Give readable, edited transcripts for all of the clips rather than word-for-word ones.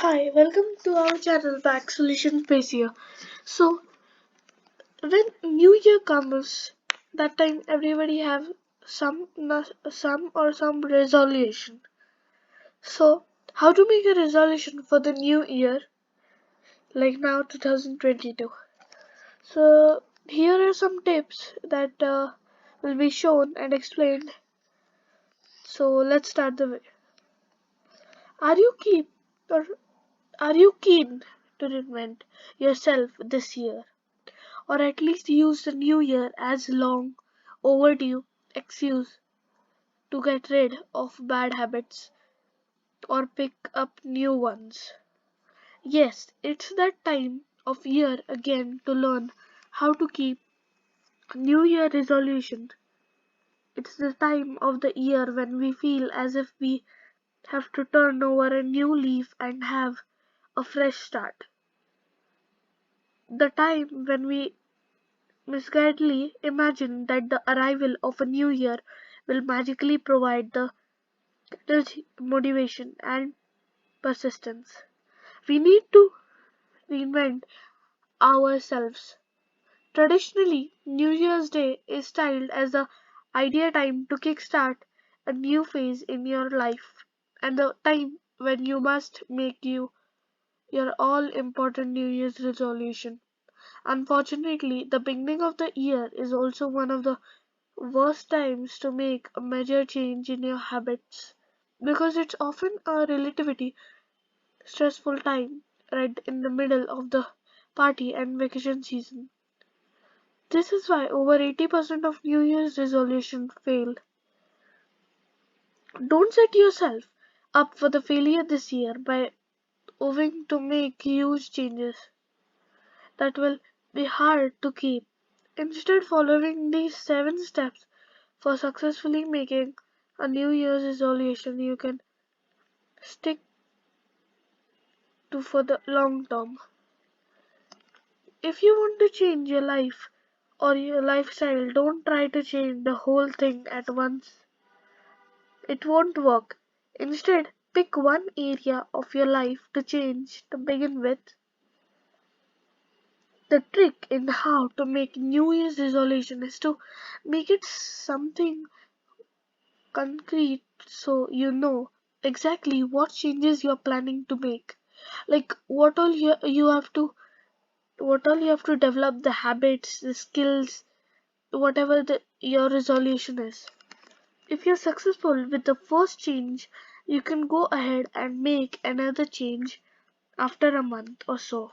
Hi, welcome to our channel Back Solution Space here. So when New Year comes, that time everybody have some resolution. So how to make a resolution for the new year, like now 2022? So here are some tips that will be shown and explained. So let's start the way. Are you keep or are you keen to reinvent yourself this year? Or at least use the new year as long overdue excuse to get rid of bad habits or pick up new ones. Yes, it's that time of year again to learn how to keep new year resolution. It's the time of the year when we feel as if we have to turn over a new leaf and have a fresh start. The time when we misguidedly imagine that the arrival of a new year will magically provide the energy, motivation, and persistence. We need to reinvent ourselves. Traditionally, New Year's Day is styled as the ideal time to kickstart a new phase in your life and the time when you must make your all important New Year's resolution. Unfortunately, the beginning of the year is also one of the worst times to make a major change in your habits because it's often a relatively stressful time right in the middle of the party and vacation season. This is why over 80% of New Year's resolution fail. Don't set yourself up for the failure this year by hoping to make huge changes that will be hard to keep. Instead, following these 7 steps for successfully making a New Year's resolution you can stick to for the long term. If you want to change your life or your lifestyle, don't try to change the whole thing at once. It won't work. Instead, pick one area of your life to change to begin with. The trick in how to make New Year's resolution is to make it something concrete so you know exactly what changes you're planning to make. Like what all you have to develop, the habits, the skills, whatever your resolution is. If you're successful with the first change, you can go ahead and make another change after a month or so.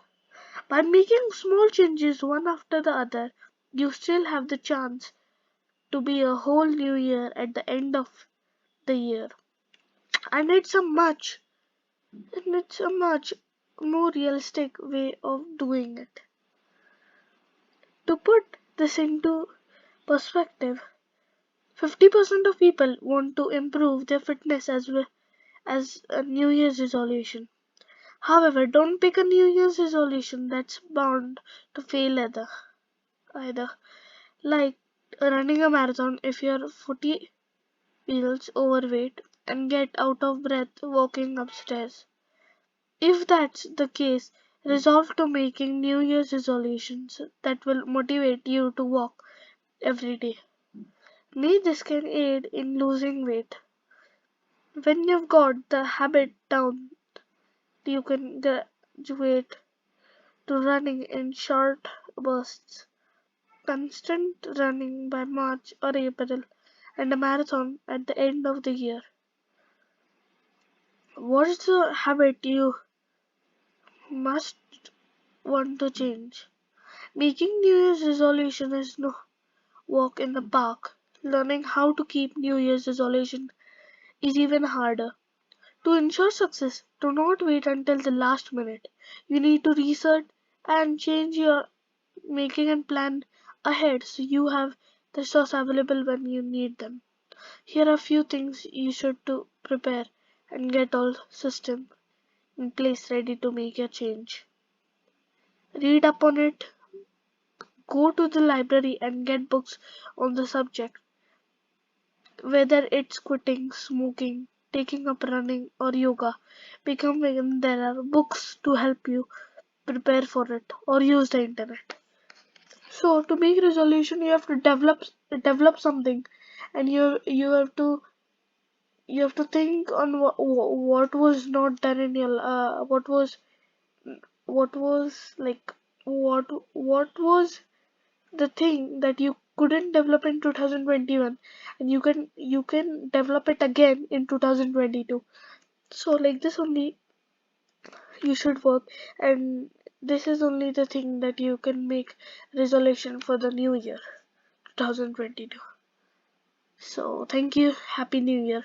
By making small changes one after the other, you still have the chance to be a whole new year at the end of the year. And it's a much more realistic way of doing it. To put this into perspective, 50% of people want to improve their fitness as well as a New Year's resolution. However, don't pick a New Year's resolution that's bound to fail either. Like running a marathon if you're 40 feels overweight and get out of breath walking upstairs. If that's the case, resolve to making New Year's resolutions that will motivate you to walk every day. Maybe this can aid in losing weight. When you've got the habit down, you can graduate to running in short bursts, constant running by March or April, and a marathon at the end of the year. What's the habit you must want to change? Making New Year's resolution is no walk in the park. Learning how to keep New Year's resolution is even harder. To ensure success, do not wait until the last minute. You need to research and change your making and plan ahead so you have the resource available when you need them. Here are a few things you should to prepare and get all system in place ready to make your change. Read up on it, go to the library and get books on the subject, whether it's quitting smoking, taking up running or yoga, become vegan. There are books to help you prepare for it, or use the internet. So to make resolution, you have to develop something, and you have to think on what was not done in your what was like what was the thing that you couldn't develop in 2021, and you can develop it again in 2022. So like this only you should work, and this is only the thing that you can make resolution for the new year 2022. So thank you, happy new year.